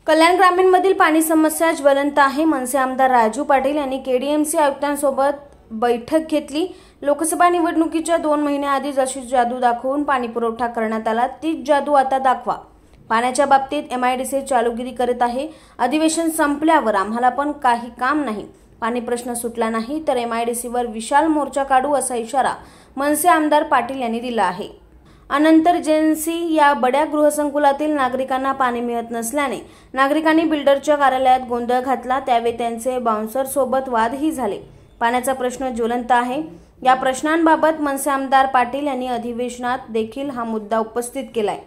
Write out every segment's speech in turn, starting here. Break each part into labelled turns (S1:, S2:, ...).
S1: कल्याण ग्रामीणमधील पाणी समस्या ज्वलंत आहे। मनसे आमदार राजू पाटील यांनी केडीएमसी आयुक्तांसोबत बैठक घेतली। लोकसभा निवडणुकीच्या 2 महिन्याआधी जशी जादू दाखवून पाणी पुरवठा करण्यात आला तीच जादू आता दाखवा। पाण्याच्या बाबतीत एमआयडीसी चालूगिरी करत आहे। अधिवेशन संपल्यावर आम्हाला पण काही काम नाही, पाणी प्रश्न सुटला नाही तर एमआयडीसीवर विशाल मोर्चा काढू असा इशारा मनसे आमदार पाटील यांनी दिला आहे। अनंतर जेएनसी या बड्या गृहसंकुलातील नागरिकांना पाणी मिळत नसल्याने नागरिकांनी बिल्डरच्या कार्यालयात गोंधळ घातला। त्यावेळी त्यांचे बाउन्सर सोबत वादही झाले। पाण्याचा प्रश्न ज्वलंत आहे। या प्रश्नांबाबत मनसे आमदार पाटील यांनी अधिवेशनात देखील हा मुद्दा उपस्थित केलाय।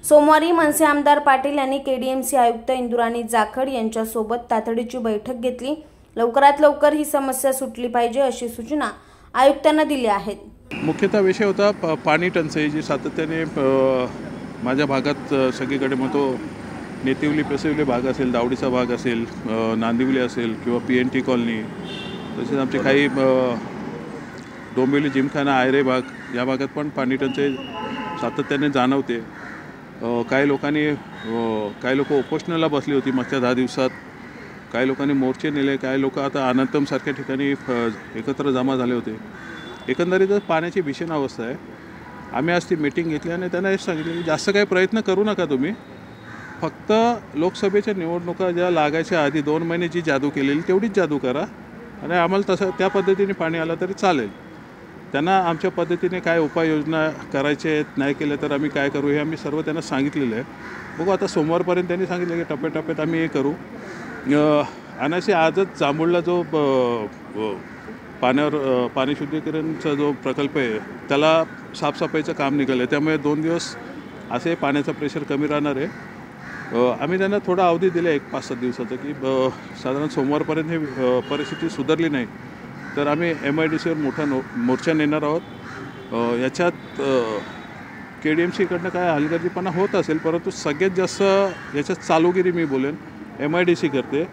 S1: सोमवारी मनसे आमदार पाटील यांनी केडीएमसी आयुक्त इंदुराणी जाखड यांच्यासोबत तातडीची बैठक घेतली। लवकरात लवकर ही समस्या सुटली पाहिजे अशी सूचना आयुक्तांना दिली आहेत।
S2: मुख्यतः विषय होता पाणी टंचाई, जी सातत्याने माझ्या भागात सगळीकडे मग तो नेतिवली पेसिवली भाग असेल, दावडीचा भाग असेल, नांदिवली असेल किंवा PNT कॉलनी, तसेच आमचे काही डोंबिवली जिमखाना आयरे भाग या भागात पण पाणी टंचाई सातत्याने जाणवते। काही लोक उपोषणाला बसली होती मागच्या 10 दिवसात। काही लोकांनी मोर्चे नेले, काही लोक आता अनंतमसारख्या ठिकाणी एकत्र जमा झाले होते। एकंदरीतच पाण्याची भीषण अवस्था आहे। आम्ही आज ती मीटिंग घेतली आणि त्यांना हे सांगितलं की जास्त काही प्रयत्न करू नका तुम्ही, फक्त लोकसभेच्या निवडणुका ज्या लागायच्या आधी 2 महिने जी जादू केलेली तेवढीच जादू करा आणि आम्हाला तसं त्या पद्धतीने पाणी आलं तरी चालेल। त्यांना आमच्या पद्धतीने काय उपाययोजना करायचे आहेत, नाही केलं तर आम्ही काय करू हे आम्ही सर्व त्यांना सांगितलेलं आहे। बघू आता सोमवारपर्यंत त्यांनी सांगितलं की टप्प्याटप्प्यात आम्ही हे करू। अनाशी आजच जांभूळला जो पाणी शुद्धीकरणचा जो प्रकल्प आहे त्याला साफसफाईचं काम निघालं आहे, त्यामुळे 2 दिवस असे पाण्याचं प्रेशर कमी राहणार आहे। आम्ही त्यांना थोडा अवधी दिला 1-5-7 दिवसाचा की साधारण सोमवारपर्यंत ही परिस्थिती सुधारली नाही तर आम्ही एमआयडीसीवर मोठा मोर्चा नेणार आहोत। याच्यात केडीएमसीकडनं काय हलगर्जीपणा होत असेल, परंतु सगळ्यात जास्त याच्यात चालूगिरी मी बोलेन एमआयडीसी करते।